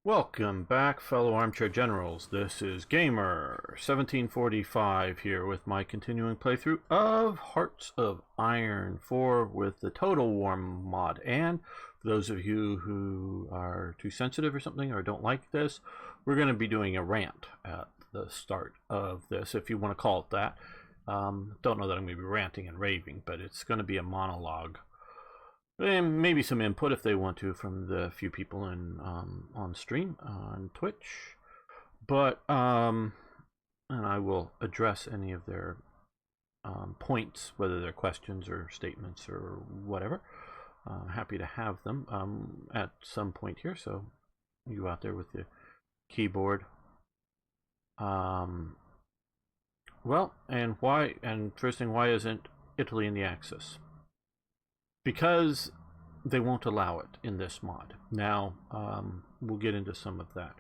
Welcome back, fellow armchair generals. This is Gamer1745 here with my continuing playthrough of Hearts of Iron 4 with the Total War mod. And for those of you who are too sensitive or something or don't like this, we're going to be doing a rant at the start of this, if you want to call it that. Don't know that I'm going to be ranting and raving, but it's going to be a monologue. And maybe some input if they want to from the few people in on stream on Twitch, but and I will address any of their points, whether they're questions or statements or whatever. Happy to have them at some point here. So you out there with the keyboard. Well, and why? And first thing, why isn't Italy in the Axis? Because they won't allow it in this mod. Now, we'll get into some of that.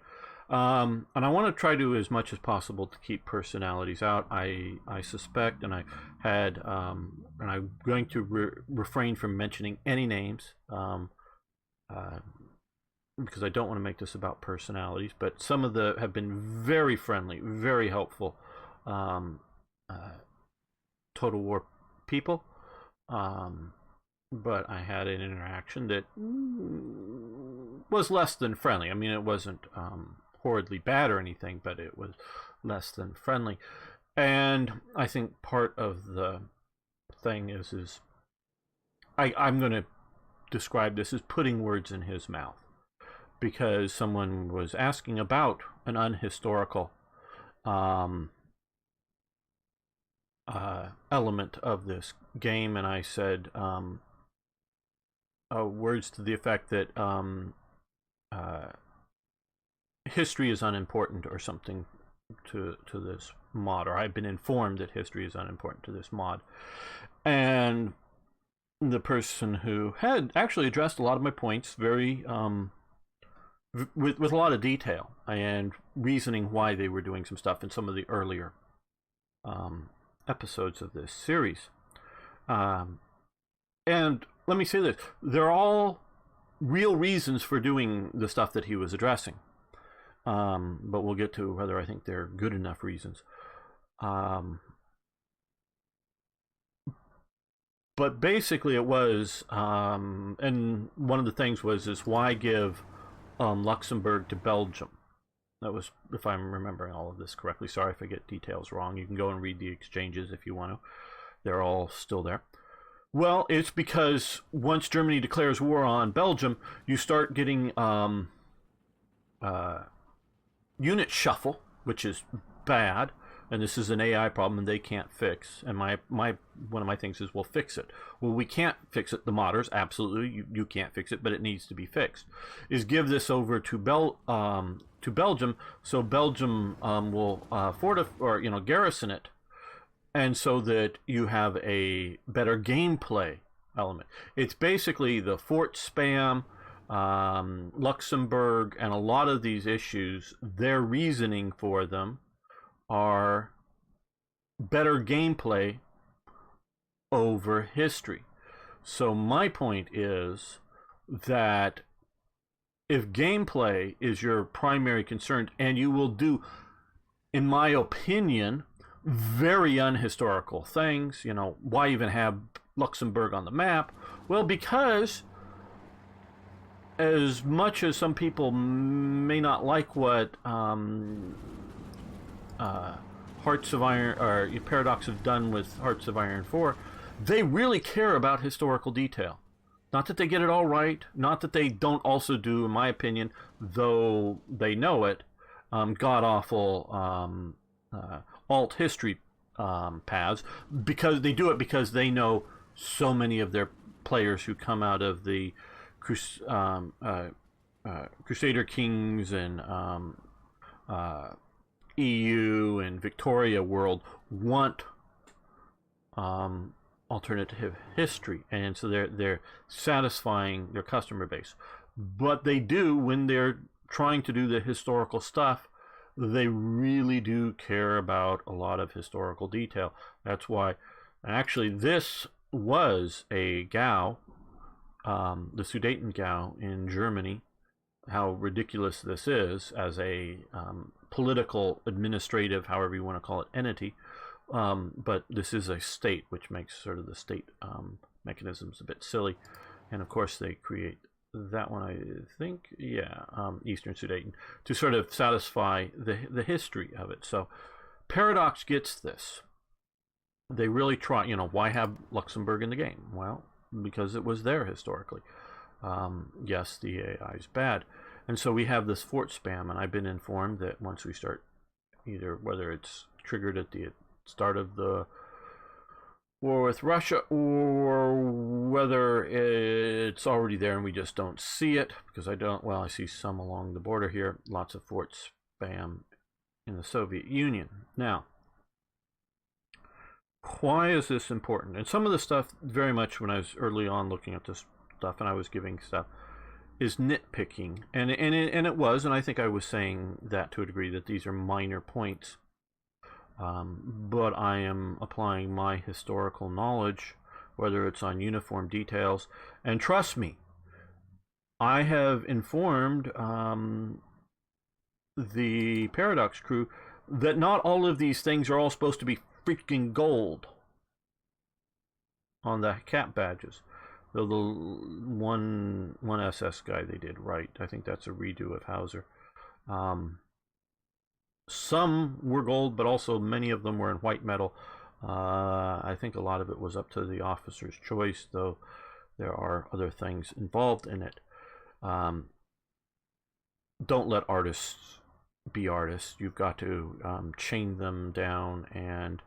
And I want to try to, as much as possible, to keep personalities out. I suspect, and I had, and I'm going to refrain from mentioning any names, because I don't want to make this about personalities, but some of the have been very friendly, very helpful Total War people. But I had an interaction that was less than friendly. I mean, it wasn't horridly bad or anything, but it was less than friendly. And I think part of the thing is I'm going to describe this as putting words in his mouth, because someone was asking about an unhistorical element of this game, and I said words to the effect that history is unimportant or something to this mod, or I've been informed that history is unimportant to this mod. And the person who had actually addressed a lot of my points very with a lot of detail and reasoning why they were doing some stuff in some of the earlier episodes of this series. And let me say this, they're all real reasons for doing the stuff that he was addressing. But we'll get to whether I think they're good enough reasons. But basically it was, and one of the things was, is why give Luxembourg to Belgium? That was, if I'm remembering all of this correctly. Sorry if I get details wrong. You can go and read the exchanges if you want to. They're all still there. Well, it's because once Germany declares war on Belgium, you start getting unit shuffle, which is bad, and this is an AI problem and they can't fix. And my one of my things is, well, fix it. Well, we can't fix it. The modders, absolutely, you can't fix it, but it needs to be fixed. Is give this over to Belgium, so Belgium will fortify, or garrison it, and so that you have a better gameplay element. It's basically the fort spam, Luxembourg, and a lot of these issues, their reasoning for them are better gameplay over history. So my point is that if gameplay is your primary concern, and you will do, in my opinion, very unhistorical things, why even have Luxembourg on the map? Well, because as much as some people may not like what Hearts of Iron, or Paradox, have done with Hearts of Iron 4, they really care about historical detail. Not that they get it all right, not that they don't also do, in my opinion, though they know it, god-awful alt history paths, because they do it because they know so many of their players who come out of the Crusader Kings and EU and Victoria world want alternative history, and so they're satisfying their customer base. But they do, when they're trying to do the historical stuff, they really do care about a lot of historical detail. That's why, actually, this was a Gau, the Sudeten Gau in Germany, how ridiculous this is as a political, administrative, however you want to call it, entity. But this is a state, which makes sort of the state mechanisms a bit silly. And of course, they create that one, I think, yeah, Eastern Sudan, to sort of satisfy the history of it. So Paradox gets this. They really try, why have Luxembourg in the game? Well, because it was there historically. Yes, the AI is bad. And so we have this fort spam, and I've been informed that once we start, either whether it's triggered at the start of the war with Russia, or whether it's already there and we just don't see it, because I see some along the border here, lots of fort spam in the Soviet Union. Now, why is this important? And some of the stuff, very much when I was early on looking at this stuff and I was giving stuff, is nitpicking, and it was, and I think I was saying that to a degree, that these are minor points. But I am applying my historical knowledge, whether it's on uniform details, and trust me, I have informed the Paradox crew that not all of these things are all supposed to be freaking gold on the cap badges. The one SS guy they did right. I think that's a redo of Hauser. Some were gold, but also many of them were in white metal. I think a lot of it was up to the officer's choice, though there are other things involved in it. Don't let artists be artists. You've got to chain them down and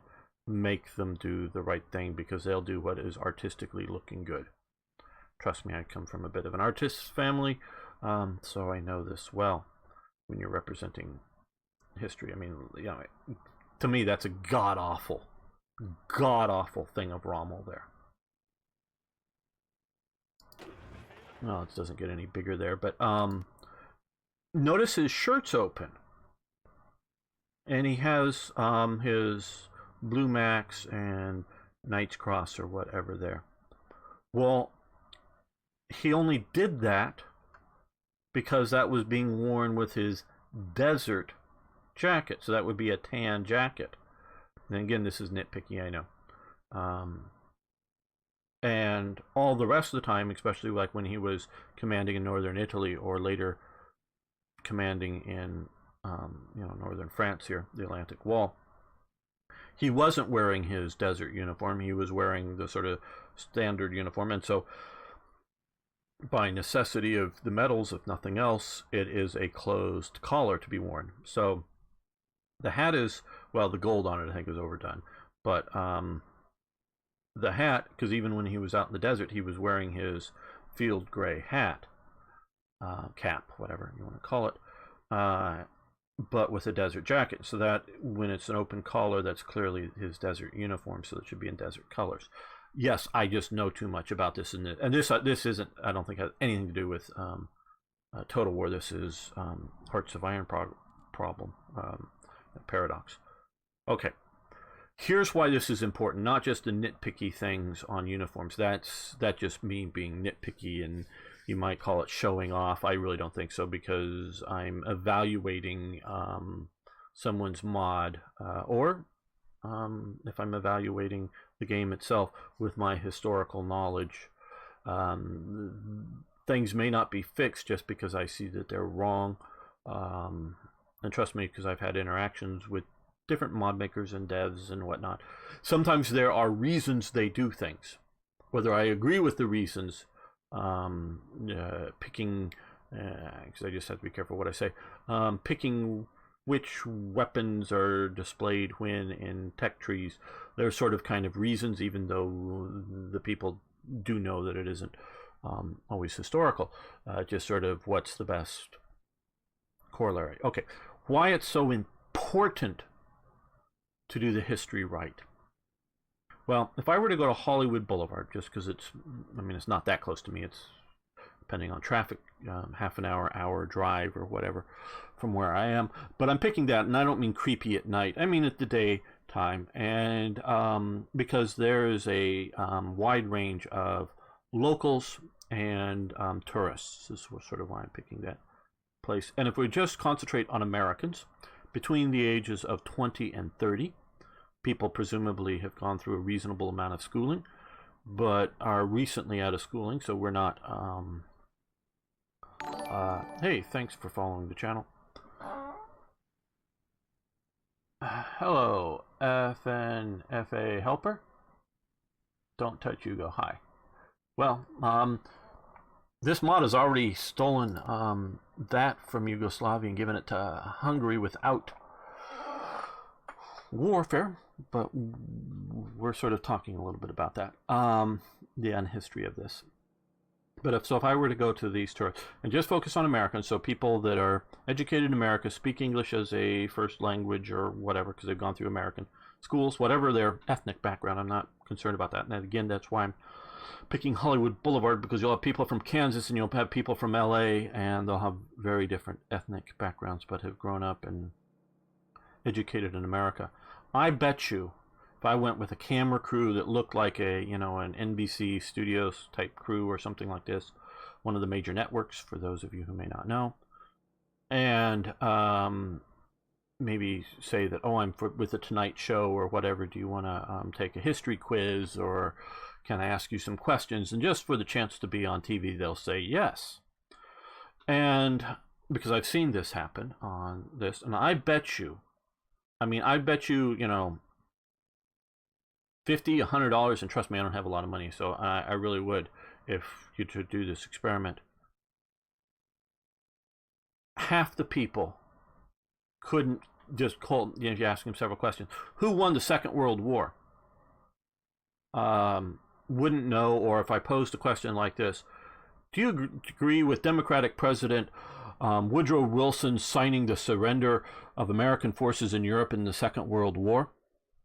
make them do the right thing, because they'll do what is artistically looking good. Trust me, I come from a bit of an artist's family, so I know this well. When you're representing history, I mean, to me, that's a god-awful thing of Rommel there. No, it doesn't get any bigger there, but notice his shirt's open. And he has his Blue Max and Knight's Cross or whatever there. Well, he only did that because that was being worn with his desert jacket. So that would be a tan jacket. And again, this is nitpicky, I know. And all the rest of the time, especially like when he was commanding in northern Italy, or later commanding in northern France here, the Atlantic Wall, he wasn't wearing his desert uniform. He was wearing the sort of standard uniform. And so by necessity of the medals, if nothing else, it is a closed collar to be worn. So the hat is, well, the gold on it I think is overdone, but the hat, because even when he was out in the desert, he was wearing his field gray hat, cap, whatever you want to call it, but with a desert jacket, so that when it's an open collar, that's clearly his desert uniform, so it should be in desert colors. Yes, I just know too much about this, and this isn't, I don't think, has anything to do with Total War. This is Hearts of Iron problem, Paradox. Okay, here's why this is important. Not just the nitpicky things on uniforms. That's just me being nitpicky, and you might call it showing off. I really don't think so, because I'm evaluating someone's mod, or if I'm evaluating the game itself with my historical knowledge. Things may not be fixed just because I see that they're wrong. And trust me, because I've had interactions with different mod makers and devs and whatnot. Sometimes there are reasons they do things. Whether I agree with the reasons, picking, because I just have to be careful what I say, picking which weapons are displayed when in tech trees. There's sort of kind of reasons, even though the people do know that it isn't always historical. Just sort of what's the best corollary. Okay, why it's so important to do the history right. Well, if I were to go to Hollywood Boulevard, just because it's not that close to me. It's, depending on traffic, half an hour drive or whatever from where I am. But I'm picking that, and I don't mean creepy at night. I mean at the daytime. And because there is a wide range of locals and tourists. This is sort of why I'm picking that place. And if we just concentrate on Americans, between the ages of 20 and 30, people presumably have gone through a reasonable amount of schooling, but are recently out of schooling, so we're not... hey, thanks for following the channel. Hello, FNFA helper. Don't touch Hugo. Hi. Well, this mod has already stolen that from Yugoslavia and given it to Hungary without warfare, but we're sort of talking a little bit about that, the history of this. But if I were to go to these tours and just focus on Americans, so people that are educated in America, speak English as a first language or whatever, because they've gone through American schools, whatever their ethnic background, I'm not concerned about that. And again, that's why I'm picking Hollywood Boulevard, because you'll have people from Kansas and you'll have people from LA, and they'll have very different ethnic backgrounds, but have grown up and educated in America. I bet you, if I went with a camera crew that looked like a, an NBC Studios type crew or something like this, one of the major networks, for those of you who may not know, and maybe say that, oh, I'm with the Tonight Show or whatever, do you want to take a history quiz, or can I ask you some questions? And just for the chance to be on TV, they'll say yes. And because I've seen this happen on this, and I bet you, $50, $100, and trust me, I don't have a lot of money, so I really would, if you to do this experiment. Half the people couldn't just call, you ask them several questions. Who won the Second World War? Wouldn't know. Or if I posed a question like this, do you agree with Democratic President Woodrow Wilson signing the surrender of American forces in Europe in the Second World War?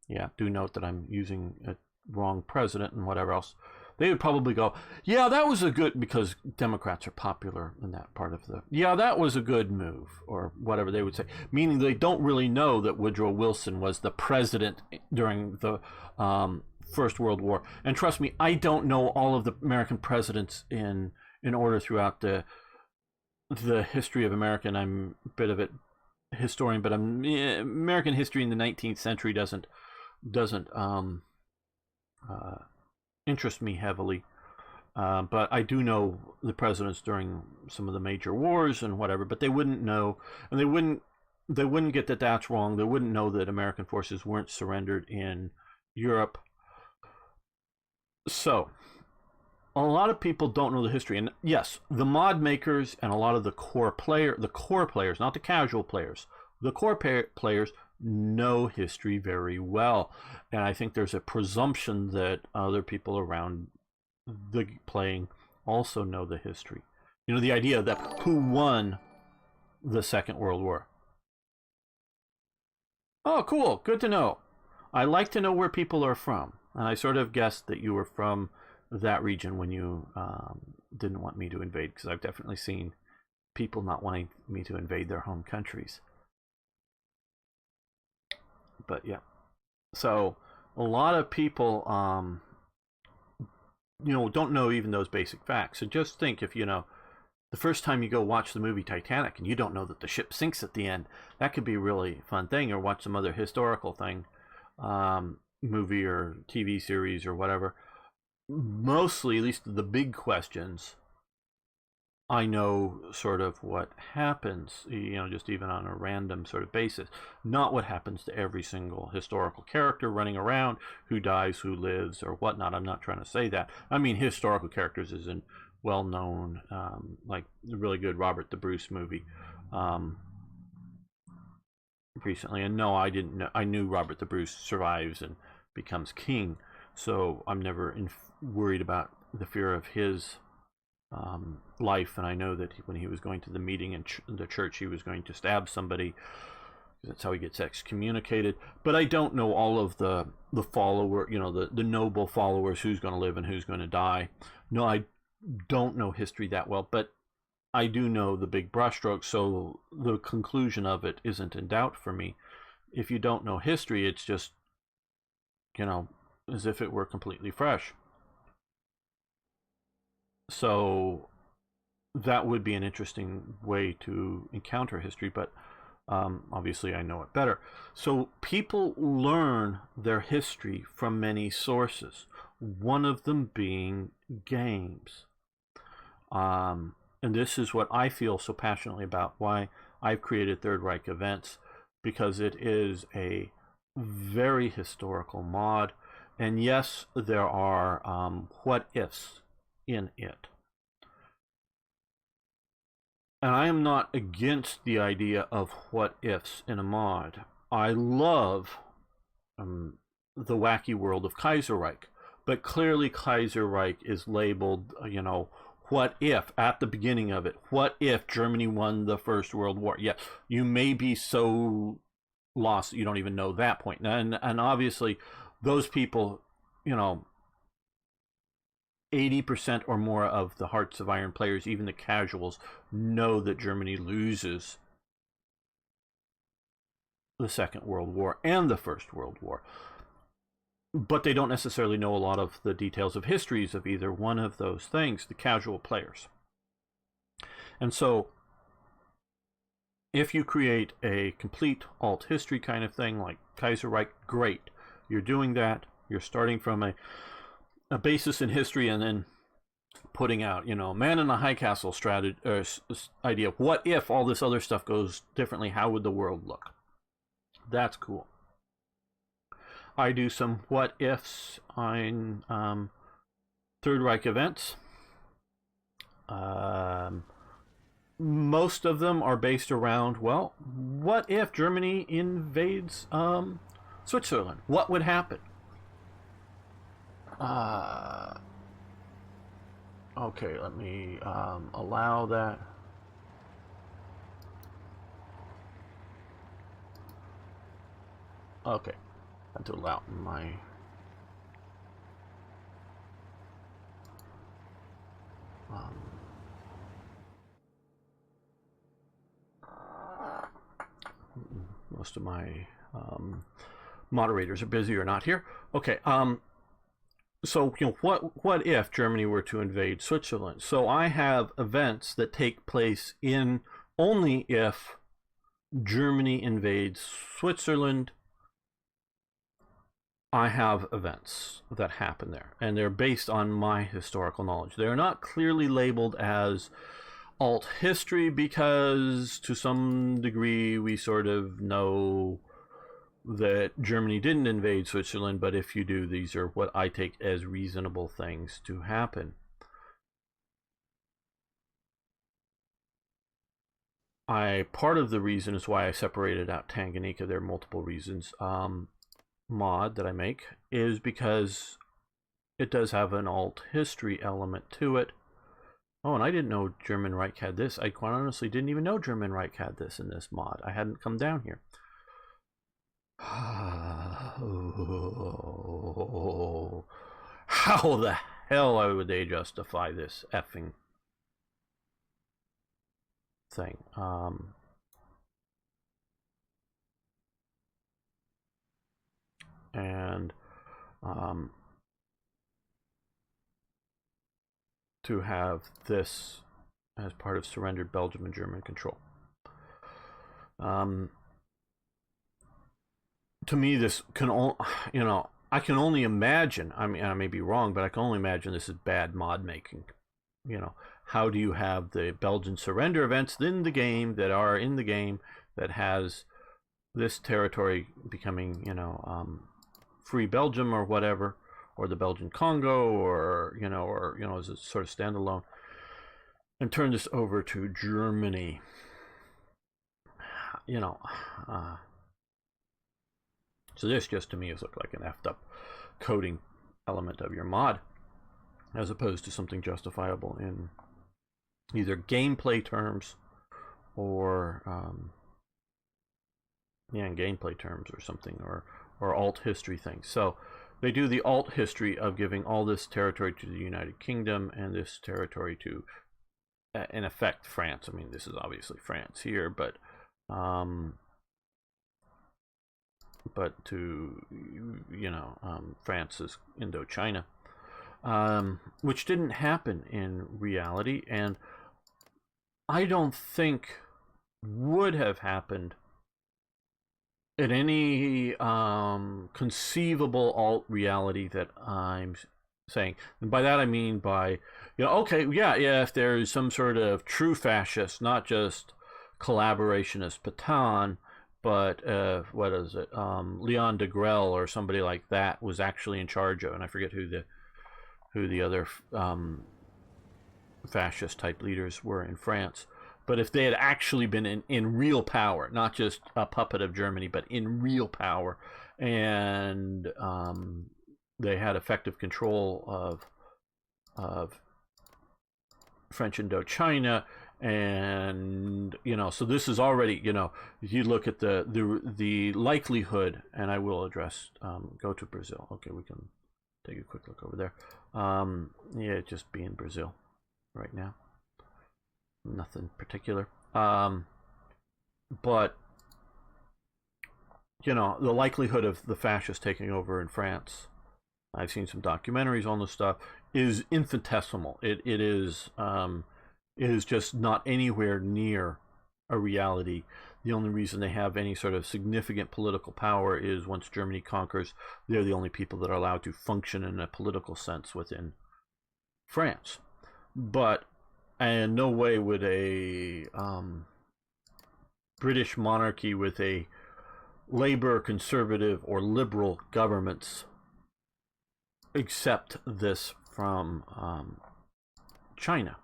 Yeah, do note that I'm using a wrong president and whatever else. They would probably go, yeah, that was a good, because Democrats are popular in that part of the, yeah, that was a good move, or whatever they would say. Meaning they don't really know that Woodrow Wilson was the president during the First World War. And trust me, I don't know all of the American presidents in order throughout the history of America. And I'm a bit of a historian, but American history in the 19th century doesn't interest me heavily, but I do know the presidents during some of the major wars and whatever. But they wouldn't know, and they wouldn't get that that's wrong. They wouldn't know that American forces weren't surrendered in Europe. So a lot of people don't know the history. And yes, the mod makers and a lot of the core players, not the casual players, the core players know history very well. And I think there's a presumption that other people around the playing also know the history. The idea that who won the Second World War. Oh, cool. Good to know. I like to know where people are from. And I sort of guessed that you were from that region when you didn't want me to invade, because I've definitely seen people not wanting me to invade their home countries. But yeah, so a lot of people don't know even those basic facts. So just think, if the first time you go watch the movie Titanic and you don't know that the ship sinks at the end, that could be a really fun thing. Or watch some other historical thing, movie or TV series or whatever. Mostly, at least the big questions, I know sort of what happens, just even on a random sort of basis. Not what happens to every single historical character running around, who dies, who lives, or whatnot. I'm not trying to say that. I mean historical characters as in well-known, like the really good Robert the Bruce movie recently. And no, I didn't know. I knew Robert the Bruce survives and becomes king, so I'm never worried about the fear of his life. And I know that when he was going to the meeting in the church, he was going to stab somebody. That's how he gets excommunicated. But I don't know all of the follower, the noble followers, who's going to live and who's going to die. No, I don't know history that well, but I do know the big brushstrokes, so the conclusion of it isn't in doubt for me. If you don't know history, it's just, as if it were completely fresh. So that would be an interesting way to encounter history, but obviously I know it better. So people learn their history from many sources, one of them being games. And this is what I feel so passionately about, why I've created Third Reich Events, because it is a very historical mod. And yes, there are what ifs in it. And I am not against the idea of what ifs in a mod. I love the wacky world of Kaiserreich, but clearly Kaiserreich is labeled, what if at the beginning of it? What if Germany won the First World War? Yeah, you may be so lost that you don't even know that point. And obviously, those people, 80% or more of the Hearts of Iron players, even the casuals, know that Germany loses the Second World War and the First World War. But they don't necessarily know a lot of the details of histories of either one of those things, the casual players. And so, if you create a complete alt history kind of thing like Kaiserreich, great. You're doing that. You're starting from a basis in history and then putting out, man in a high castle strategy idea. What if all this other stuff goes differently? How would the world look? That's cool. I do some what ifs on Third Reich Events. Most of them are based around, well, what if Germany invades Switzerland? What would happen? Okay, let me allow that. Okay, I have to allow my most of my moderators are busy or not here. Okay, so what if Germany were to invade Switzerland? So I have events that take place in only if Germany invades Switzerland. I have events that happen there, and they're based on my historical knowledge. They're not clearly labeled as alt history because to some degree we sort of know that Germany didn't invade Switzerland, but if you do, these are what I take as reasonable things to happen. Part of the reason is why I separated out Tanganyika, there are multiple reasons, mod that I make, is because it does have an alt history element to it. Oh, and I didn't know German Reich had this. I quite honestly didn't even know German Reich had this in this mod. I hadn't come down here. How the hell would they justify this effing thing? To have this as part of surrendered Belgium and German control. To me, this can I can only imagine. I mean, I may be wrong, but I can only imagine this is bad mod making. How do you have the Belgian surrender events in the game that are in the game that has this territory becoming, free Belgium or whatever, or the Belgian Congo, or as a sort of standalone, and turn this over to Germany. So this just to me has looked like an effed up coding element of your mod, as opposed to something justifiable in either gameplay terms or in gameplay terms or something, or alt history things. So they do the alt history of giving all this territory to the United Kingdom and this territory to, in effect, France. I mean, this is obviously France here, but to France's Indochina, which didn't happen in reality. And I don't think would have happened in any conceivable alt reality that I'm saying. And by that I mean by, okay, yeah, if there's some sort of true fascist, not just collaborationist Patan, but what is it? Leon Degrelle or somebody like that was actually in charge of, and I forget who the other fascist type leaders were in France. But if they had actually been in real power, not just a puppet of Germany, but in real power, and they had effective control of French Indochina, and so this is already, you look at the likelihood, and I will address go to Brazil. Okay, we can take a quick look over there. Yeah, just be in Brazil right now. Nothing particular. But the likelihood of the fascists taking over in France, I've seen some documentaries on this stuff, is infinitesimal. It is just not anywhere near a reality. The only reason they have any sort of significant political power is once Germany conquers, they're the only people that are allowed to function in a political sense within France. But and no way would a British monarchy with a Labour, Conservative, or Liberal governments accept this from China,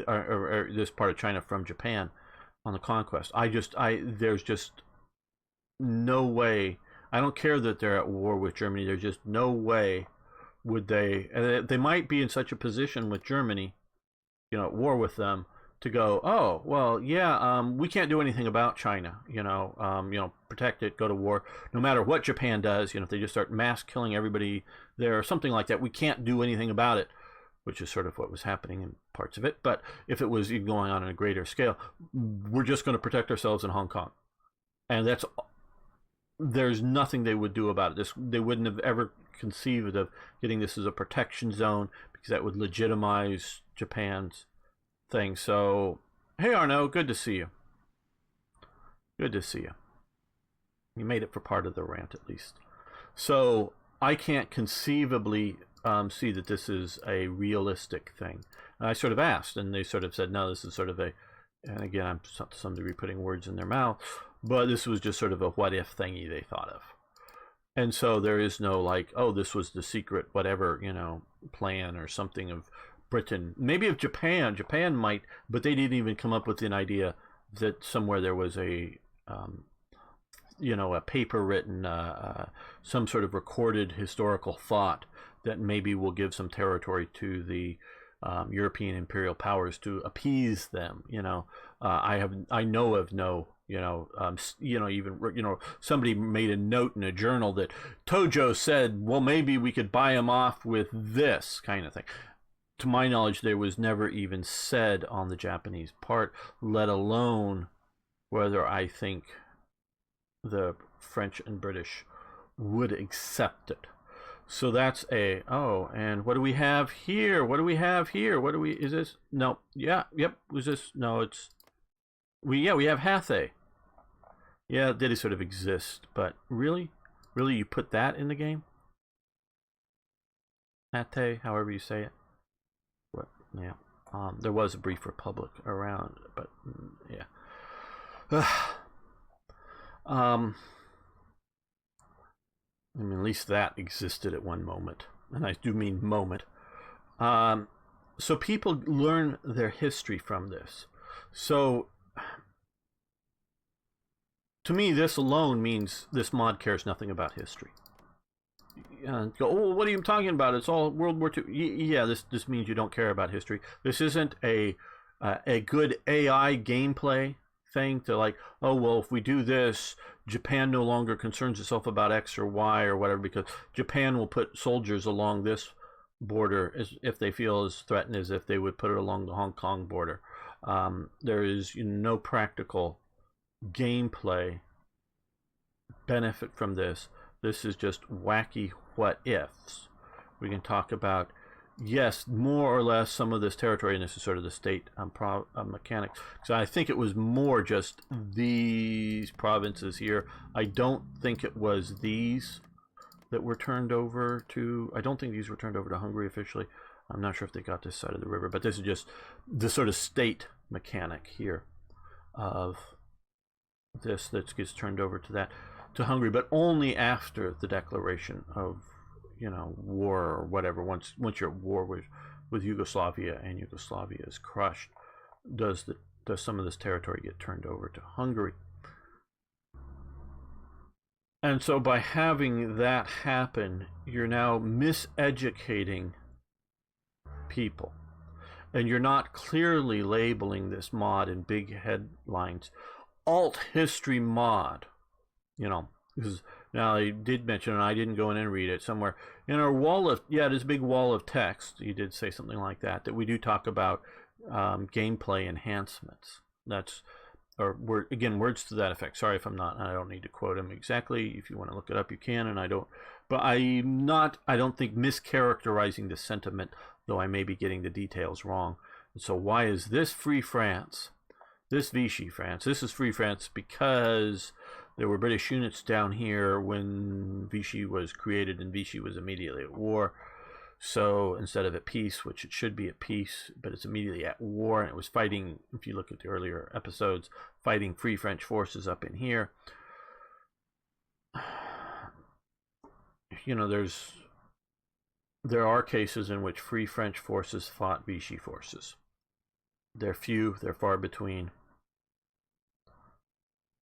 or this part of China from Japan on the conquest. There's just no way. I don't care that they're at war with Germany. There's just no way would they. And they might be in such a position with Germany, at war with them, to go, oh well, yeah, we can't do anything about China, protect it, go to war, no matter what Japan does, if they just start mass killing everybody there or something like that, we can't do anything about it, which is sort of what was happening in parts of it. But if it was even going on a greater scale, we're just going to protect ourselves in Hong Kong, and there's nothing they would do about it. They wouldn't have ever conceived of getting this as a protection zone, because that would legitimize Japan's thing. So, hey Arno, good to see you. Good to see you. You made it for part of the rant at least. So I can't conceivably see that this is a realistic thing. And I sort of asked, and they sort of said, no, this is sort of a, and again, I'm to some degree putting words in their mouth, but this was just sort of a what if thingy they thought of. And so there is no like, oh, this was the secret whatever, plan or something of Britain. Maybe of Japan. Japan might, but they didn't even come up with an idea that somewhere there was a paper written, some sort of recorded historical thought that maybe will give some territory to the European imperial powers to appease them. I know of no. Somebody made a note in a journal that Tojo said, well, maybe we could buy him off with this kind of thing. To my knowledge, there was never even said on the Japanese part, let alone whether I think the French and British would accept it. So that's and what do we have here? Is this? No, yeah, yep, was this? No, we have Hathay. Yeah, it did sort of exist, but really, you put that in the game? Hatay, however you say it. What? Yeah. There was a brief republic around, but yeah. At least that existed at one moment, and I do mean moment. So people learn their history from this. So to me, this alone means this mod cares nothing about history. Go, oh, what are you talking about? It's all World War II. Yeah, this means you don't care about history. This isn't a good AI gameplay thing to like, oh, well, if we do this, Japan no longer concerns itself about X or Y or whatever, because Japan will put soldiers along this border if they feel as threatened as if they would put it along the Hong Kong border. There is no practical gameplay benefit from this. This is just wacky what ifs. We can talk about yes, more or less some of this territory, and this is sort of the state mechanics. So I think it was more just these provinces here. I don't think it was these that were turned over to. I don't think these were turned over to Hungary officially. I'm not sure if they got this side of the river, but this is just the sort of state mechanic here of this that gets turned over to Hungary, but only after the declaration of war or whatever. Once you're at war with Yugoslavia and Yugoslavia is crushed, does some of this territory get turned over to Hungary? And so by having that happen, you're now miseducating people, and you're not clearly labeling this mod in big headlines. Alt history mod, because now I did mention, and I didn't go in and read it somewhere in our wall of this big wall of text. You did say something like that we do talk about gameplay enhancements. That's words to that effect. Sorry if I don't need to quote him exactly. If you want to look it up, you can, and I don't. But I don't think mischaracterizing the sentiment, though I may be getting the details wrong. And so why is this Free France? This Vichy France? This is Free France because there were British units down here when Vichy was created, and Vichy was immediately at war. So instead of at peace, which it should be at peace, but it's immediately at war, and it was fighting, if you look at the earlier episodes, fighting Free French forces up in here. There are cases in which Free French forces fought Vichy forces. They're few, they're far between,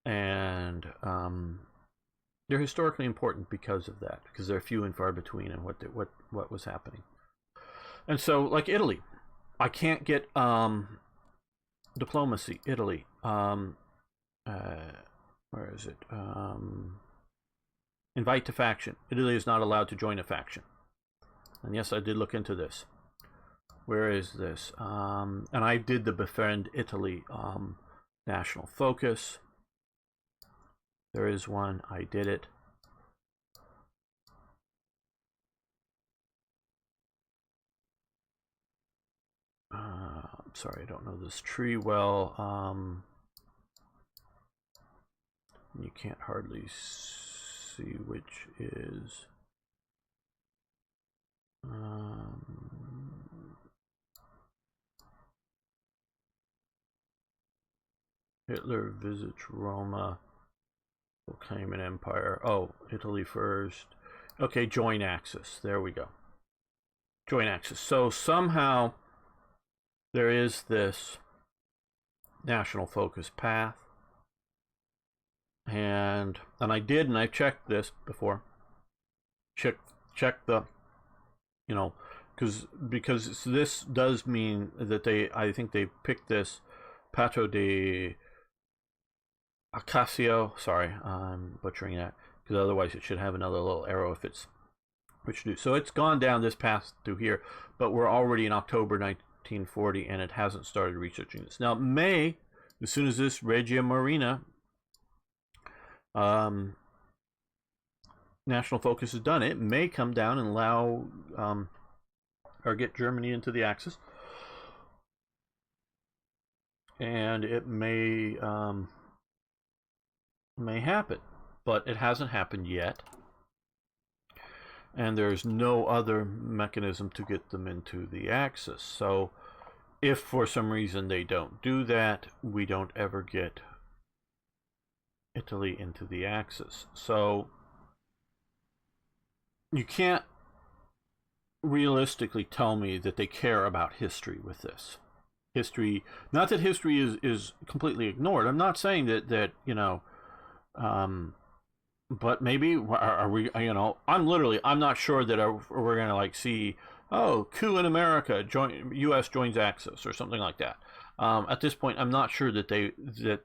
and they're historically important because of that, because they're few and far between in what was happening. And so, like Italy, I can't get diplomacy. Italy, where is it? Invite to faction. Italy is not allowed to join a faction. And yes, I did look into this. Where is this? And I did the Befriend Italy national focus. There is one. I did it. Sorry, I don't know this tree well. You can't hardly see which is. Hitler visits Roma. Will claim an empire. Oh, Italy first. Okay, join Axis. There we go. Join Axis. So somehow there is this national focus path. And I checked this before. Check the, because this does mean that I think they picked this Patto de Acacio. Sorry, I'm butchering that, because otherwise it should have another little arrow if it's which do. So it's gone down this path through here, but we're already in October 1940, and it hasn't started researching this. Now, May, as soon as this Regia Marina national focus is done, it may come down and allow or get Germany into the Axis, and it may happen, but it hasn't happened yet, and there's no other mechanism to get them into the Axis. So if for some reason they don't do that, we don't ever get Italy into the Axis. So you can't realistically tell me that they care about history with this. History, not that history is completely ignored. I'm not saying that but maybe are we? I'm not sure that we're gonna see, oh, coup in America, U.S. joins Axis or something like that. At this point, I'm not sure that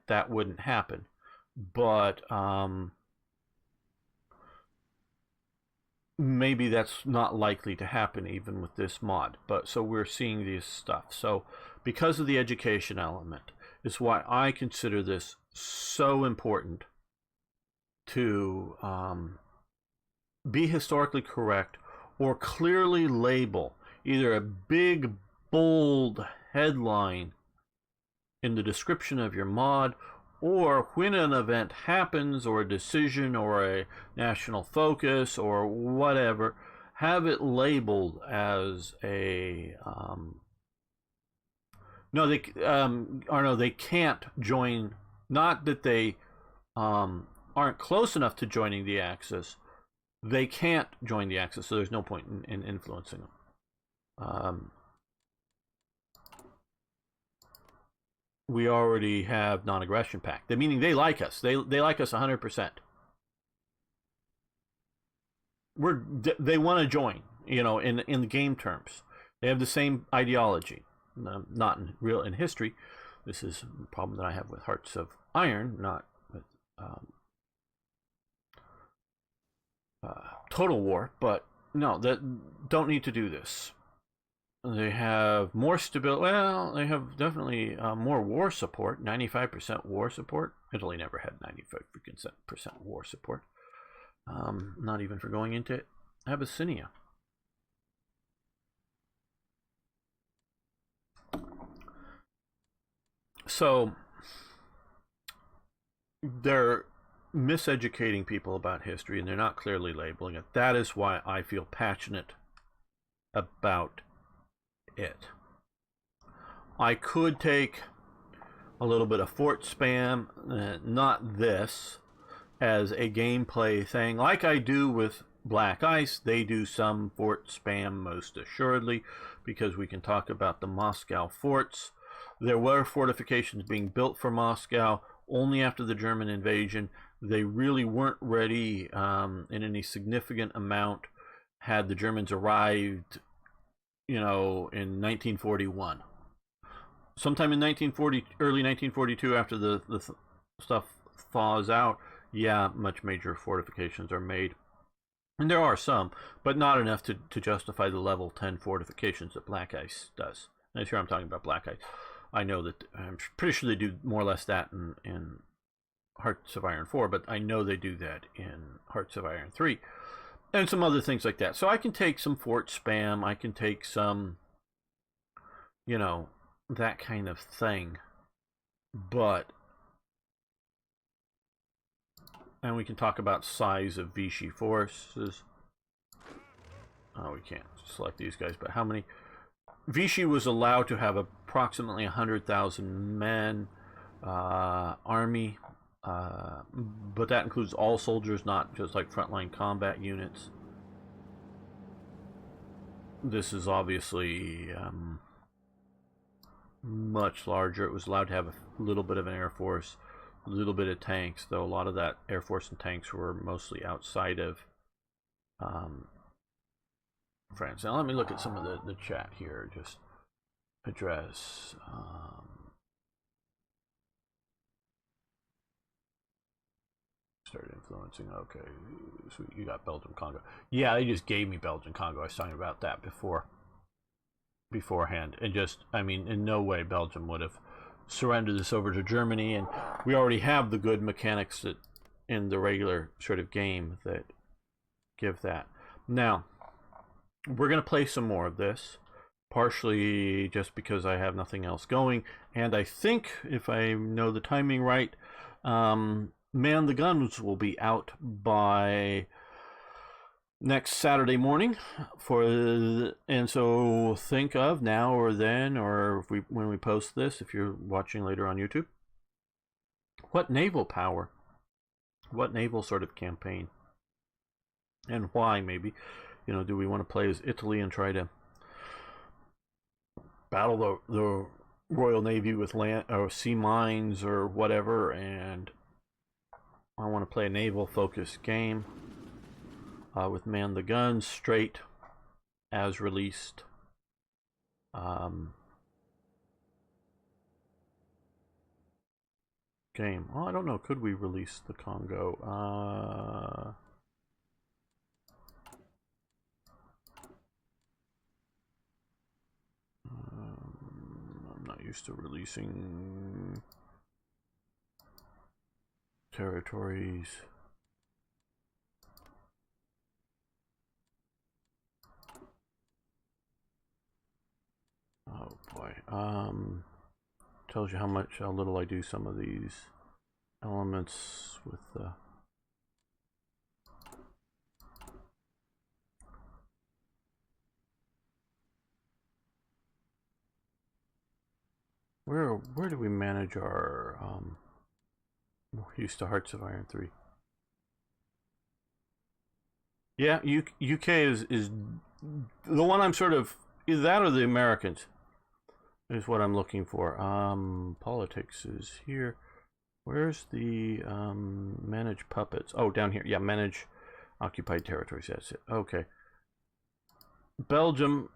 that wouldn't happen, but maybe that's not likely to happen even with this mod. But so we're seeing this stuff. So because of the education element, is why I consider this so important to be historically correct or clearly label either a big, bold headline in the description of your mod, or when an event happens, or a decision, or a national focus, or whatever, have it labeled as a no, they can't join. Not that they aren't close enough to joining the Axis. They can't join the Axis, so there's no point in influencing them. We already have non-aggression pact, meaning they like us. They like us 100%. They want to join, in the game terms. They have the same ideology. Not in history. This is a problem that I have with Hearts of Iron, not with Total War. But no, that don't need to do this. They have more stability. Well, they have definitely more war support. 95% war support. Italy never had 95% war support. Not even for going into Abyssinia. So they're miseducating people about history, and they're not clearly labeling it. That is why I feel passionate about it. I could take a little bit of fort spam, not this, as a gameplay thing, like I do with Black Ice. They do some fort spam, most assuredly, because we can talk about the Moscow forts. There were fortifications being built for Moscow only after the German invasion. They really weren't ready in any significant amount had the Germans arrived, in 1941. Sometime in 1940, early 1942, after the stuff thaws out, much major fortifications are made. And there are some, but not enough to justify the level 10 fortifications that Black Ice does. And here I'm talking about Black Ice. I know that I'm pretty sure they do more or less that in Hearts of Iron 4, but I know they do that in Hearts of Iron 3. And some other things like that. So I can take some fort spam. I can take some, that kind of thing. And we can talk about size of Vichy forces. Oh, we can't select these guys, but how many? Vichy was allowed to have approximately 100,000 men army, but that includes all soldiers, not just like frontline combat units. This is obviously much larger. It was allowed to have a little bit of an air force, a little bit of tanks, though a lot of that air force and tanks were mostly outside of France. Now let me look at some of the chat here. Just address started influencing. Okay, so you got Belgium Congo. Yeah, they just gave me Belgium Congo. I was talking about that beforehand, and in no way Belgium would have surrendered this over to Germany, and we already have the good mechanics that in the regular sort of game that give that. Now we're going to play some more of this, partially just because I have nothing else going, and I think, if I know the timing right, Man the Guns will be out by next Saturday morning, and so think of now or then, or when we post this, if you're watching later on YouTube, what naval power, what naval sort of campaign, and why maybe. Do we want to play as Italy and try to battle the Royal Navy with land or sea mines or whatever? And I want to play a naval focused game with Man the Guns straight as released. Game. Well, I don't know. Could we release the Congo? I'm not used to releasing territories. Tells you how little I do some of these elements with the where do we manage our we're used to Hearts of Iron 3. Yeah, UK is the one I'm sort of, either that or the Americans is what I'm looking for. Politics is here. Where's the manage puppets? Oh, down here. Yeah, manage occupied territories. That's it. Okay. Belgium.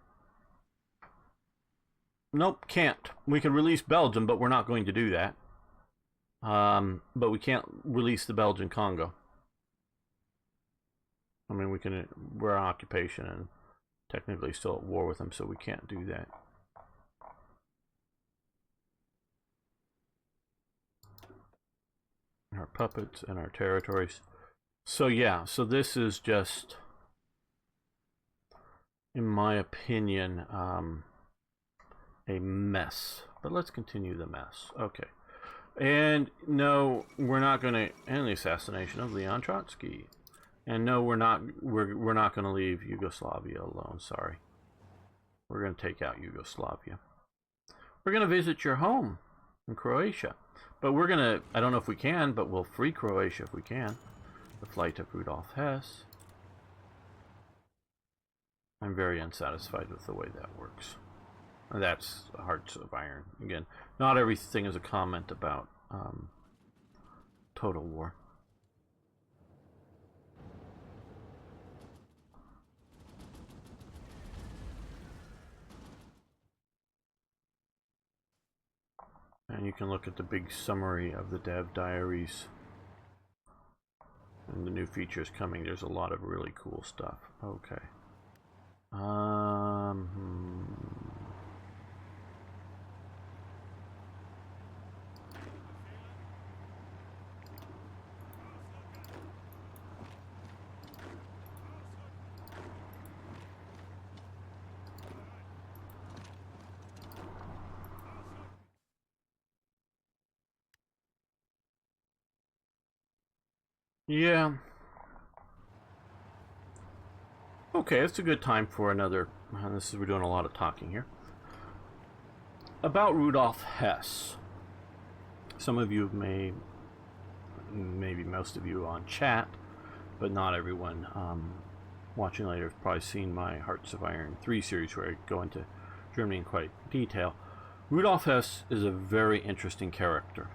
Nope, can't. We can release Belgium, but we're not going to do that. But we can't release the Belgian Congo. I mean, we're on occupation and technically still at war with them, so we can't do that. Our puppets and our territories. So yeah, so this is just, in my opinion, a mess. But let's continue the mess. Okay. And no, we're not going to end the assassination of Leon Trotsky. And no, we're not going to leave Yugoslavia alone. Sorry. We're going to take out Yugoslavia. We're going to visit your home in Croatia. But we're going to, I don't know if we can, but we'll free Croatia if we can. The flight of Rudolf Hess. I'm very unsatisfied with the way that works. And that's Hearts of Iron. Again, not everything is a comment about Total War. And you can look at the big summary of the dev diaries and the new features coming. There's a lot of really cool stuff. Okay. Yeah. Okay, it's a good time for another. We're doing a lot of talking here. About Rudolf Hess. Some of you maybe most of you on chat, but not everyone watching later have probably seen my Hearts of Iron 3 series where I go into Germany in quite detail. Rudolf Hess is a very interesting character.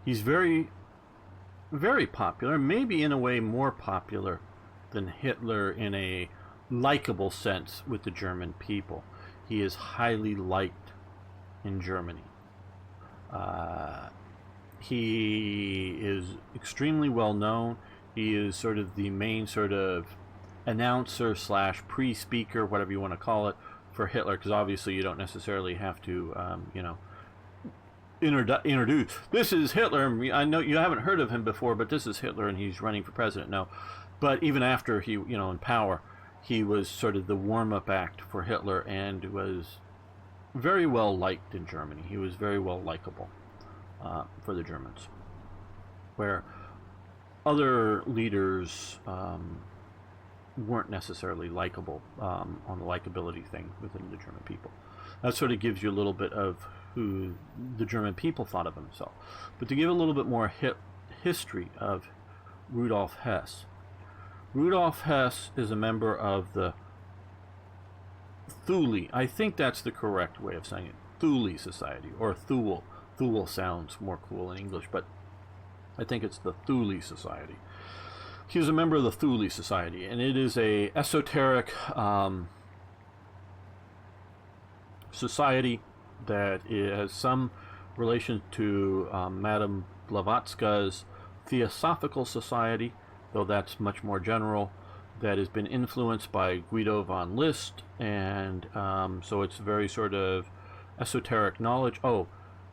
He's very, very popular, maybe in a way more popular than Hitler in a likable sense with the German people. He is highly liked in Germany. He is extremely well known. He is sort of the main sort of announcer / pre-speaker, whatever you want to call it, for Hitler, because obviously you don't necessarily have to, introduce. This is Hitler. I know you haven't heard of him before, but this is Hitler, and he's running for president. No, but even after he, in power, he was sort of the warm-up act for Hitler, and was very well liked in Germany. He was very well likable for the Germans, where other leaders weren't necessarily likable on the likability thing within the German people. That sort of gives you a little bit of who the German people thought of himself. But to give a little bit more history of Rudolf Hess. Rudolf Hess is a member of the Thule. I think that's the correct way of saying it. Thule Society, or Thule. Thule sounds more cool in English, but I think it's the Thule Society. He was a member of the Thule Society, and it is a esoteric society that has some relation to Madame Blavatsky's Theosophical Society, though that's much more general, that has been influenced by Guido von List, and so it's very sort of esoteric knowledge.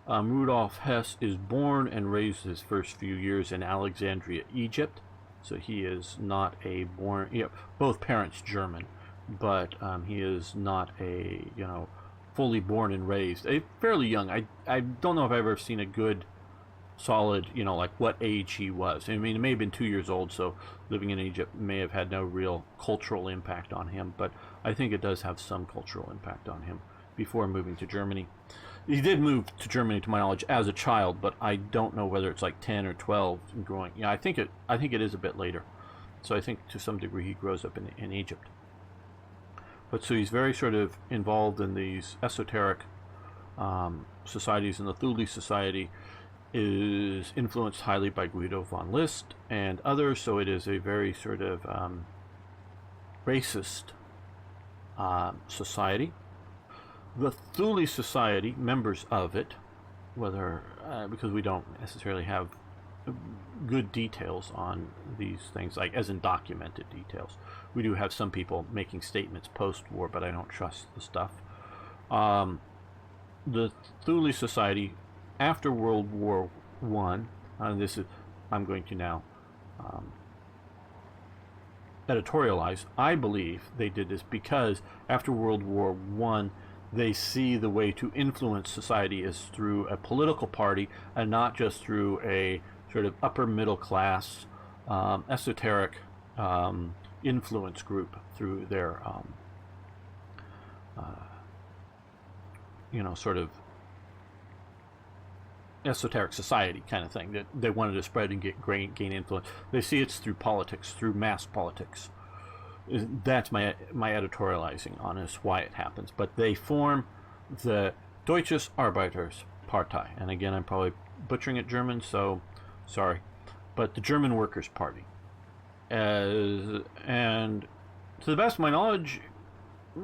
Rudolf Hess is born and raised his first few years in Alexandria, Egypt, so he is not a born, both parents German, but he is not a, fully born and raised. Fairly young. I don't know if I've ever seen a good, solid, like what age he was. I mean, it may have been 2 years old, so living in Egypt may have had no real cultural impact on him, but I think it does have some cultural impact on him before moving to Germany. He did move to Germany, to my knowledge, as a child, but I don't know whether it's like 10 or 12 and growing. Yeah, I think it is a bit later. So I think to some degree he grows up in Egypt. But so he's very sort of involved in these esoteric societies, and the Thule Society is influenced highly by Guido von List and others, so it is a very sort of racist society. The Thule Society, members of it, whether because we don't necessarily have good details on these things, like as in documented details. We do have some people making statements post-war, but I don't trust the stuff. The Thule Society, after World War I, I'm going to now editorialize. I believe they did this because after World War I, they see the way to influence society is through a political party and not just through a sort of upper middle class esoteric influence group through their sort of esoteric society kind of thing that they wanted to spread and gain influence. They see it's through politics, through mass politics. That's my editorializing on this, why it happens. But they form the Deutsches Arbeiterspartei, and again, I'm probably butchering it German, so sorry, but the German Workers' Party. And to the best of my knowledge,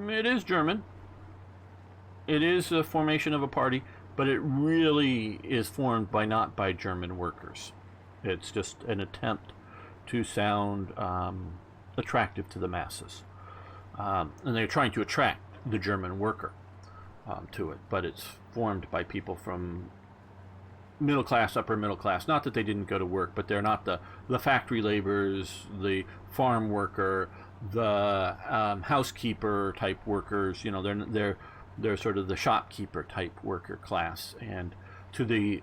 it is German. It is a formation of a party, but it really is formed not by German workers. It's just an attempt to sound attractive to the masses. And they're trying to attract the German worker to it, but it's formed by people from middle class, upper middle class. Not that they didn't go to work, but they're not the factory laborers, the farm worker, the housekeeper type workers. They're sort of the shopkeeper type worker class, and to the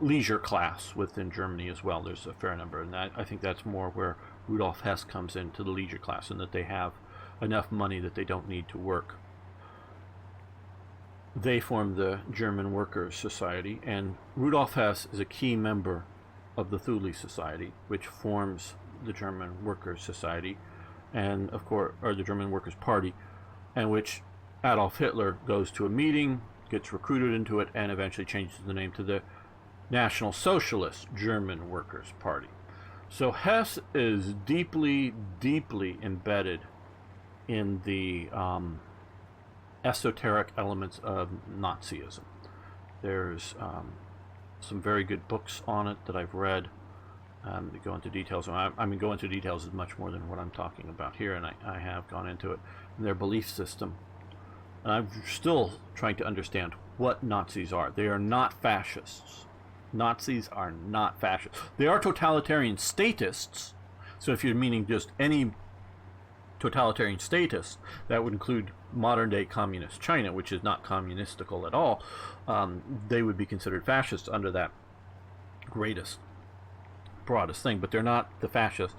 leisure class within Germany as well. There's a fair number, and I think that's more where Rudolf Hess comes into the leisure class, and that they have enough money that they don't need to work. They form the German Workers' Society, and Rudolf Hess is a key member of the Thule Society, which forms the German Workers' Society, and of course, or the German Workers' Party, and which Adolf Hitler goes to a meeting, gets recruited into it, and eventually changes the name to the National Socialist German Workers' Party. So Hess is deeply, deeply embedded in the esoteric elements of Nazism. There's some very good books on it that I've read that go into details. I mean, go into details is much more than what I'm talking about here, and I have gone into it. And their belief system. And I'm still trying to understand what Nazis are. They are not fascists. Nazis are not fascists. They are totalitarian statists. So if you're meaning just any totalitarian statist, that would include modern-day communist China, which is not communistical at all. They would be considered fascists under that greatest, broadest thing, but they're not the fascists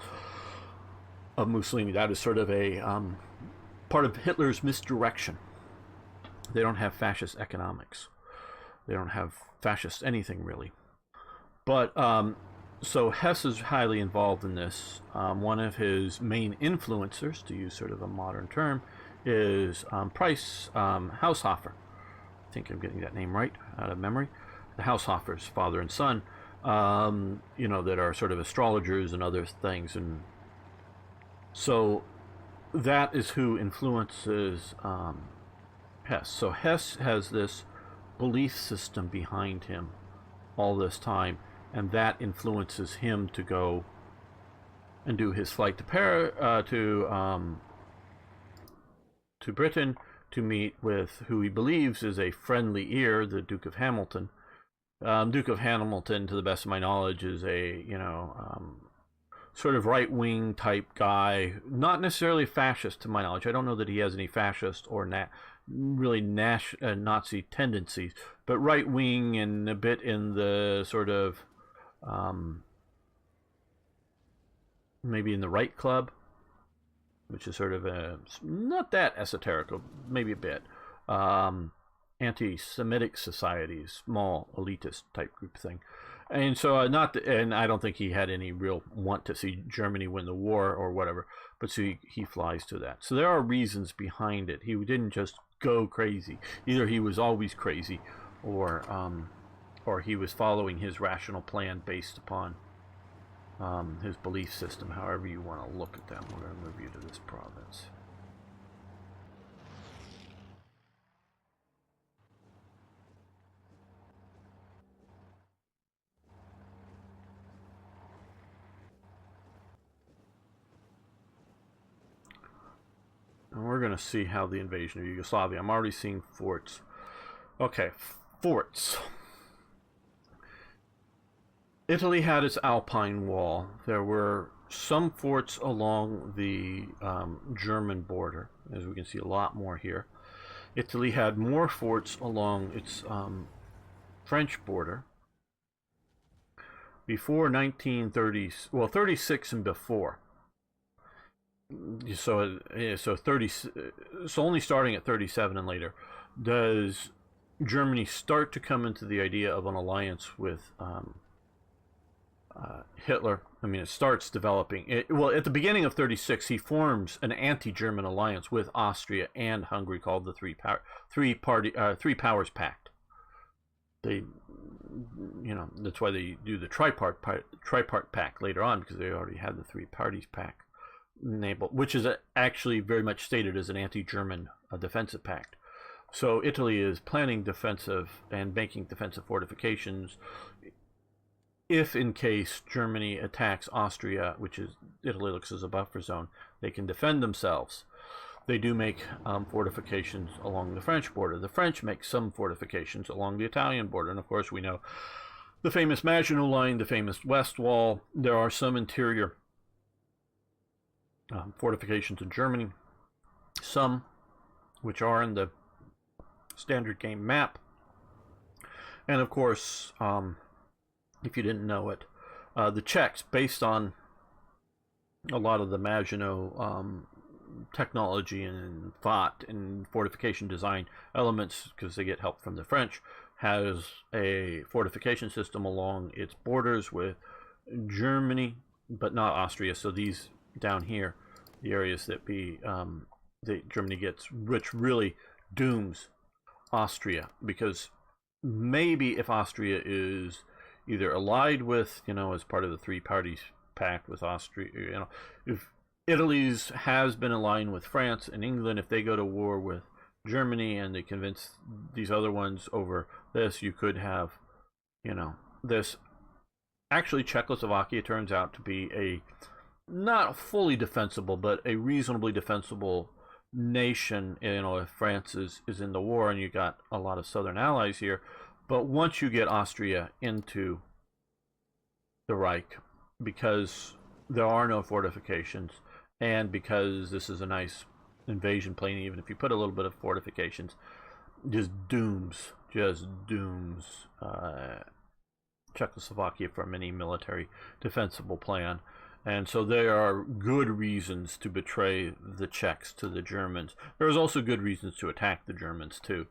of Mussolini. That is sort of a part of Hitler's misdirection. They don't have fascist economics. They don't have fascist anything, really. But so Hess is highly involved in this. One of his main influencers, to use sort of a modern term, is Price Haushofer. I think I'm getting that name right out of memory. The Haushoffers, father and son, that are sort of astrologers and other things. And so that is who influences Hess. So Hess has this belief system behind him all this time, and that influences him to go and do his flight to Britain to meet with who he believes is a friendly ear, the Duke of Hamilton. Duke of Hamilton, to the best of my knowledge, is a sort of right-wing type guy, not necessarily fascist to my knowledge. I don't know that he has any fascist or Nazi tendencies, but right-wing and a bit in the sort of maybe in the right club, which is sort of not that esoteric, maybe a bit. Anti-Semitic society, small elitist type group thing. And so and I don't think he had any real want to see Germany win the war or whatever, but so he flies to that. So there are reasons behind it. He didn't just go crazy. Either he was always crazy, or he was following his rational plan based upon his belief system. However you want to look at them. We're going to move you to this province. And we're going to see how the invasion of Yugoslavia. I'm already seeing forts. Okay, forts. Italy had its Alpine wall. There were some forts along the German border, as we can see a lot more here. Italy had more forts along its French border. Before 1930s, well, 36 and before. So only starting at 37 and later does Germany start to come into the idea of an alliance with Hitler. I mean, it starts developing. Well, at the beginning of 36, he forms an anti-German alliance with Austria and Hungary called the Three Powers Pact. They, that's why they do the tripart pact later on, because they already had the Three Parties Pact, which is actually very much stated as an anti-German defensive pact. So Italy is planning defensive and making defensive fortifications if in case Germany attacks Austria, which is Italy looks as a buffer zone, they can defend themselves. They do make fortifications along the French border. The French make some fortifications along the Italian border. And of course, we know the famous Maginot Line, the famous West Wall. There are some interior fortifications in Germany, some which are in the standard game map. And of course, if you didn't know it, the Czechs, based on a lot of the Maginot technology and thought and fortification design elements, because they get help from the French, has a fortification system along its borders with Germany, but not Austria. So these down here, the areas that Germany gets, which really dooms Austria, because maybe if Austria is either allied with, as part of the Three Parties Pact with Austria, if Italy's has been aligned with France and England, if they go to war with Germany and they convince these other ones over this, you could have, this. Actually, Czechoslovakia turns out to be a not fully defensible, but a reasonably defensible nation, if France is in the war, and you got a lot of southern allies here. But once you get Austria into the Reich, because there are no fortifications, and because this is a nice invasion plane, even if you put a little bit of fortifications, just dooms Czechoslovakia from any military defensible plan. And so there are good reasons to betray the Czechs to the Germans. There's also good reasons to attack the Germans too,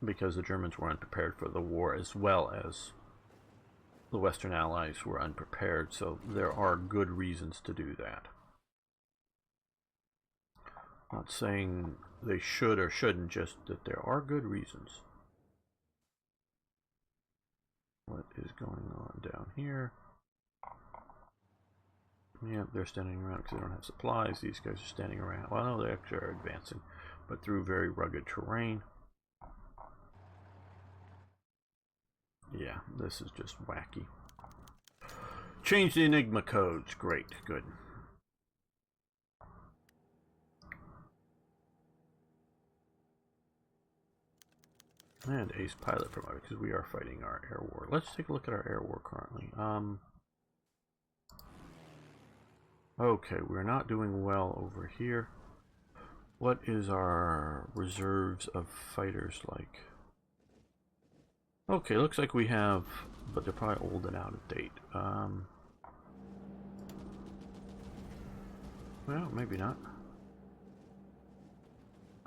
because the Germans were unprepared for the war, as well as the Western Allies were unprepared. So there are good reasons to do that. Not saying they should or shouldn't, just that there are good reasons. What is going on down here? Yeah, they're standing around because they don't have supplies. These guys are standing around. Well, no, they actually are advancing, but through very rugged terrain. Yeah, this is just wacky. Change the Enigma codes. Great, good. And ace pilot promoted, because we are fighting our air war. Let's take a look at our air war currently. Okay, we're not doing well over here. What is our reserves of fighters like? Okay, looks like we have, but they're probably old and out of date. Well, maybe not.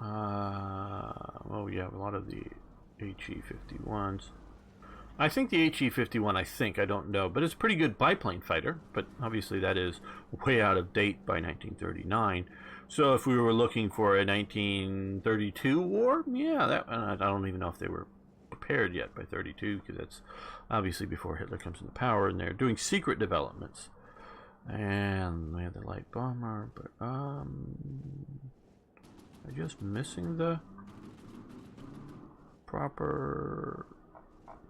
Oh yeah, a lot of the HE-51s. I think the HE-51, I don't know, but it's a pretty good biplane fighter, but obviously that is way out of date by 1939. So if we were looking for a 1932 war, yeah, that I don't even know if they were prepared yet by 32, because that's obviously before Hitler comes into power, and they're doing secret developments. And we have the light bomber, but I'm just missing the proper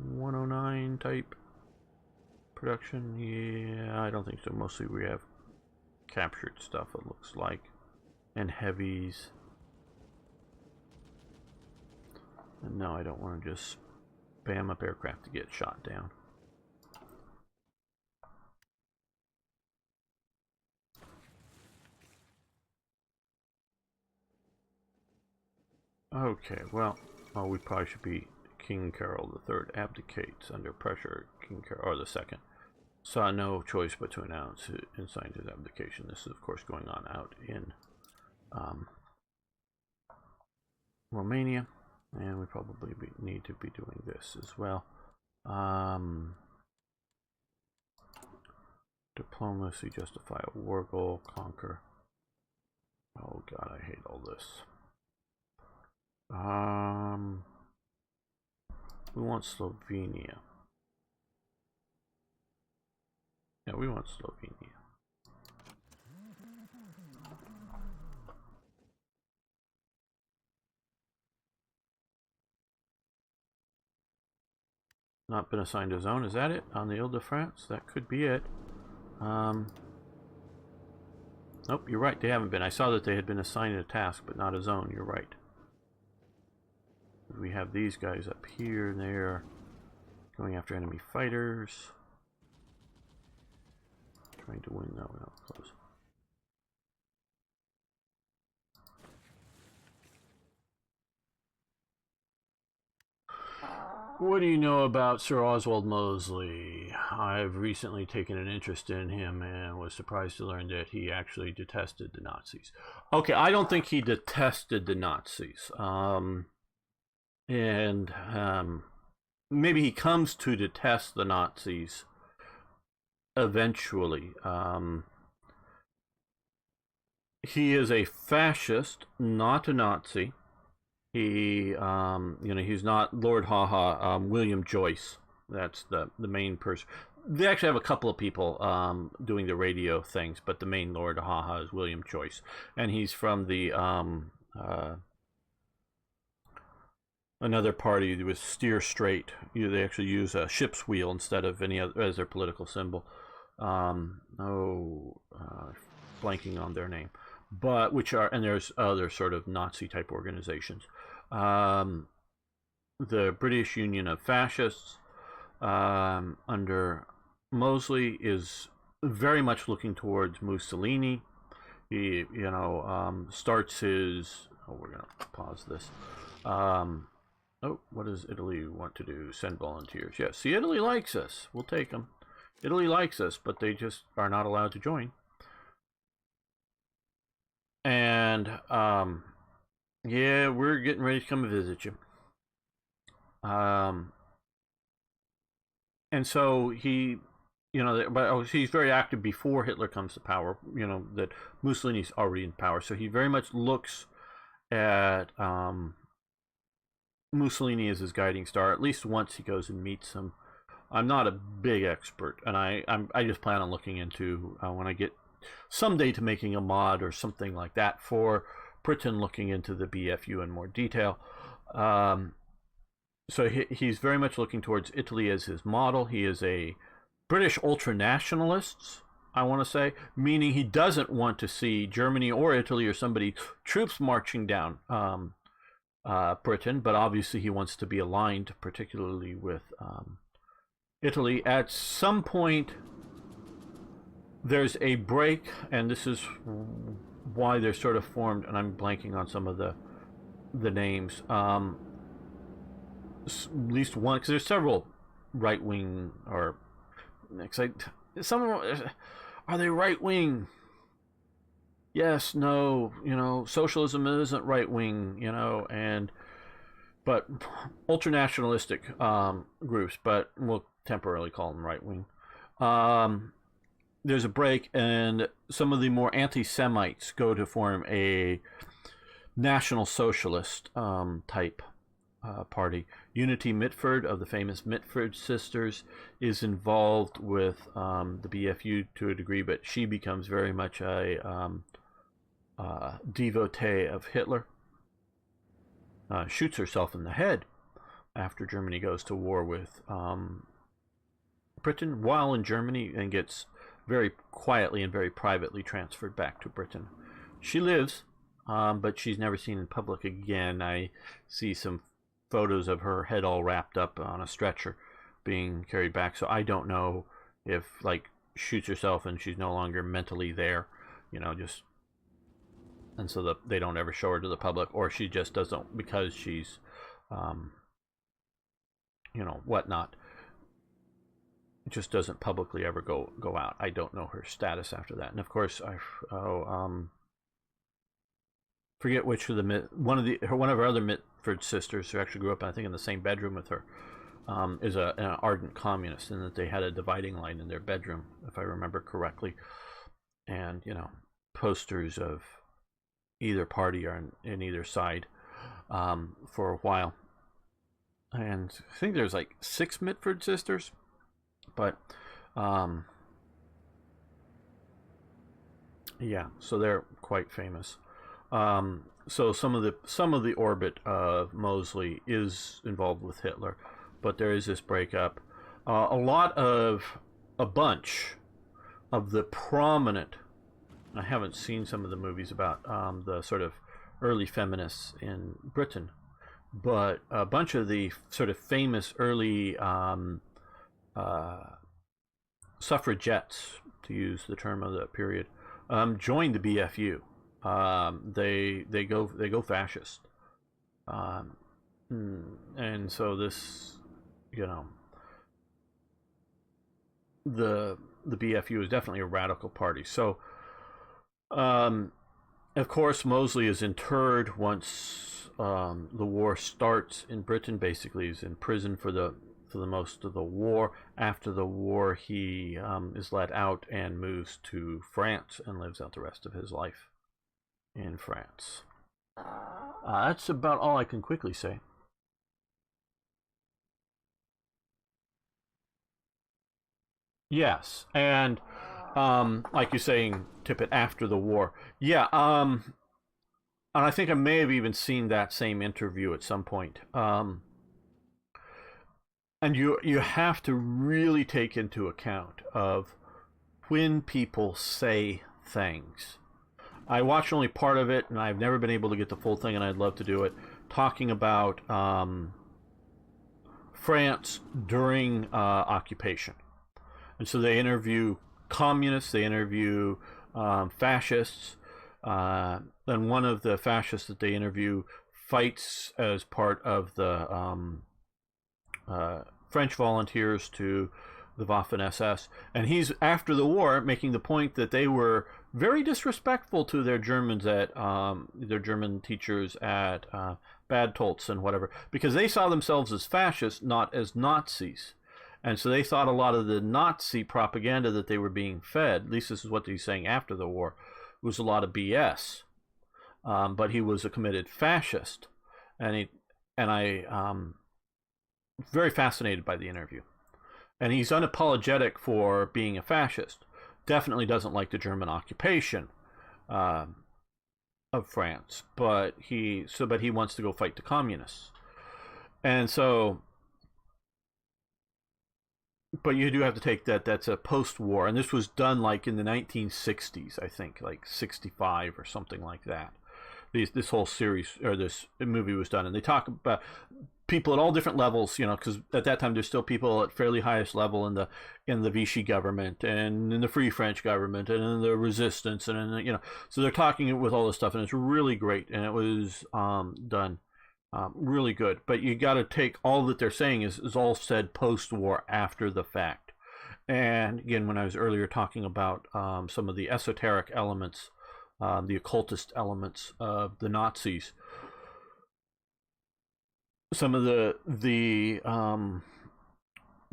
109 type production. Yeah, I don't think so. Mostly we have captured stuff, it looks like, and heavies. And no, I don't want to just spam up aircraft to get shot down. Okay, well, we probably should be King Carol III abdicates under pressure. King Carol, or the second, saw no choice but to announce and sign his abdication. This is, of course, going on out in Romania, and we probably need to be doing this as well. Diplomacy, justify a war goal, conquer. Oh God, I hate all this. We want Slovenia. Yeah, we want Slovenia. Not been assigned a zone, is that it? On the Ile-de-France? That could be it. Nope, you're right, they haven't been. I saw that they had been assigned a task, but not a zone, you're right. We have these guys up here, and they're going after enemy fighters. Trying to win, no, close. What do you know about Sir Oswald Mosley? I've recently taken an interest in him and was surprised to learn that he actually detested the Nazis. Okay, I don't think he detested the Nazis. Maybe he comes to detest the Nazis eventually. He is a fascist, not a Nazi. He, he's not Lord Haha, William Joyce. That's the main person. They actually have a couple of people doing the radio things, but the main Lord Haha is William Joyce, and he's from the another party that was Steer Straight. They actually use a ship's wheel instead of any other as their political symbol. Blanking on their name, but and there's other sort of Nazi type organizations. The British Union of Fascists under Mosley is very much looking towards Mussolini. He, starts his. Oh, we're gonna pause this. What does Italy want to do? Send volunteers. Yes, see, Italy likes us. We'll take them. Italy likes us, but they just are not allowed to join. And yeah, we're getting ready to come and visit you. And so he, but he's very active before Hitler comes to power. That Mussolini's already in power, so he very much looks at Mussolini as his guiding star. At least once he goes and meets him. I'm not a big expert, and I just plan on looking into when I get someday to making a mod or something like that for Britain, looking into the BFU in more detail. So he's very much looking towards Italy as his model. He is a British ultranationalist, I want to say, meaning he doesn't want to see Germany or Italy or somebody troops marching down Britain, but obviously he wants to be aligned, particularly with Italy. At some point, there's a break, and this is why they're sort of formed, and I'm blanking on some of the names. At least one, because there's several right wing or some of them, are they right wing? Yes, no, socialism isn't right wing, but ultranationalistic groups, but we'll temporarily call them right wing. There's a break, and some of the more anti-Semites go to form a National Socialist type party. Unity Mitford of the famous Mitford sisters is involved with the BFU to a degree, but she becomes very much a devotee of Hitler. Shoots herself in the head after Germany goes to war with Britain while in Germany, and gets very quietly and very privately transferred back to Britain. She lives, but she's never seen in public again. I see some photos of her head all wrapped up on a stretcher being carried back, so I don't know if, like, shoots herself and she's no longer mentally there, and so they don't ever show her to the public, or she just doesn't, because she's whatnot, just doesn't publicly ever go out. I don't know her status after that. And of course, I forget which of one of her other Mitford sisters, who actually grew up, I think, in the same bedroom with her, is an ardent communist, and that they had a dividing line in their bedroom, if I remember correctly, and posters of either party or in either side for a while. And I think there's like 6 Mitford sisters, but yeah, so they're quite famous. So some of the orbit of Mosley is involved with Hitler, but there is this breakup. A bunch of the prominent, I haven't seen some of the movies about the sort of early feminists in Britain, but a bunch of the sort of famous early suffragettes, to use the term of the period, joined the BFU. They go fascist, and so this, the BFU is definitely a radical party. So, of course, Mosley is interred once the war starts in Britain. Basically, he's in prison for the most of the war. After the war, he is let out and moves to France and lives out the rest of his life in France. That's about all I can quickly say. Yes, and like you're saying, Tippett, after the war. Yeah, and I think I may have even seen that same interview at some point. And you have to really take into account of when people say things. I watched only part of it, and I've never been able to get the full thing, and I'd love to do it, talking about France during occupation. And so they interview communists, they interview fascists, and one of the fascists that they interview fights as part of the French volunteers to the Waffen-SS, and he's, after the war, making the point that they were very disrespectful to their Germans at their German teachers at Bad Tolz and whatever, because they saw themselves as fascists, not as Nazis. And so they thought a lot of the Nazi propaganda that they were being fed, at least this is what he's saying after the war, was a lot of BS. But he was a committed fascist, and I very fascinated by the interview. And he's unapologetic for being a fascist. Definitely doesn't like the German occupation of France, but he wants to go fight the communists. And so, but you do have to take that's a post-war, and this was done like in the 1960s, I think, like 65 or something like that. This whole series, or this movie, was done, and they talk about people at all different levels, because at that time there's still people at fairly highest level in the Vichy government and in the Free French government and in the resistance and in the, so they're talking with all this stuff, and it's really great, and it was done really good. But you got to take all that they're saying is all said post-war, after the fact. And again, when I was earlier talking about some of the esoteric elements, the occultist elements of the Nazis, some of the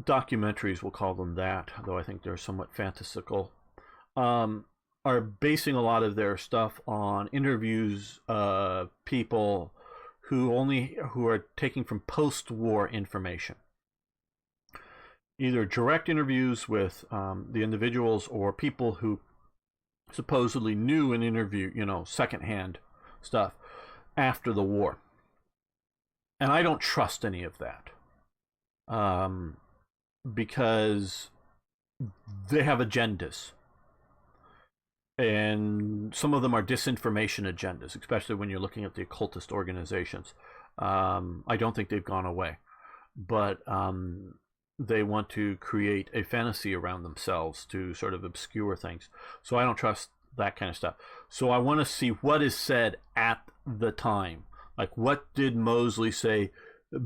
documentaries, we'll call them that, though I think they're somewhat fantastical, are basing a lot of their stuff on interviews of people who are taking from post-war information, either direct interviews with the individuals or people who supposedly knew an interview, secondhand stuff after the war. And I don't trust any of that, because they have agendas. And some of them are disinformation agendas, especially when you're looking at the occultist organizations. I don't think they've gone away. But they want to create a fantasy around themselves to sort of obscure things. So I don't trust that kind of stuff. So I want to see what is said at the time. Like, what did Mosley say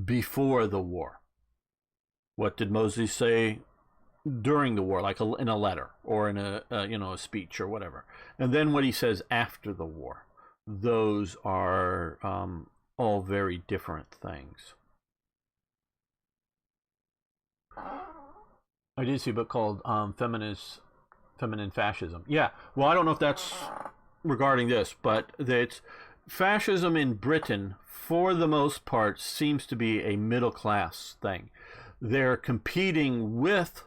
before the war? What did Mosley say during the war, like in a letter or in a speech or whatever? And then what he says after the war. Those are all very different things. I did see a book called Feminine Fascism. Yeah, well, I don't know if that's regarding this, but it's fascism in Britain, for the most part, seems to be a middle-class thing. They're competing with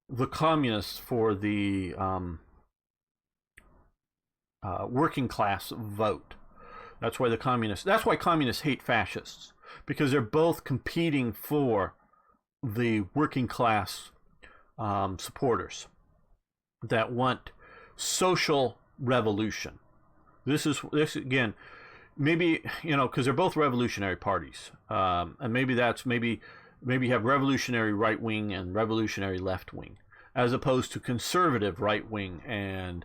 the communists for the working class vote. That's why communists hate fascists, because they're both competing for the working class supporters that want social revolution. This again, maybe, because they're both revolutionary parties, and maybe you have revolutionary right wing and revolutionary left wing, as opposed to conservative right wing and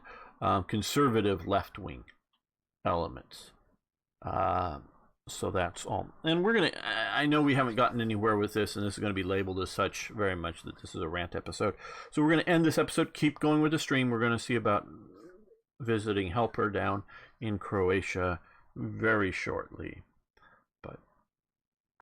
conservative left wing elements. So that's all. And I know we haven't gotten anywhere with this, and this is going to be labeled as such very much that this is a rant episode. So we're going to end this episode, keep going with the stream. We're going to see about visiting Helper down in Croatia very shortly.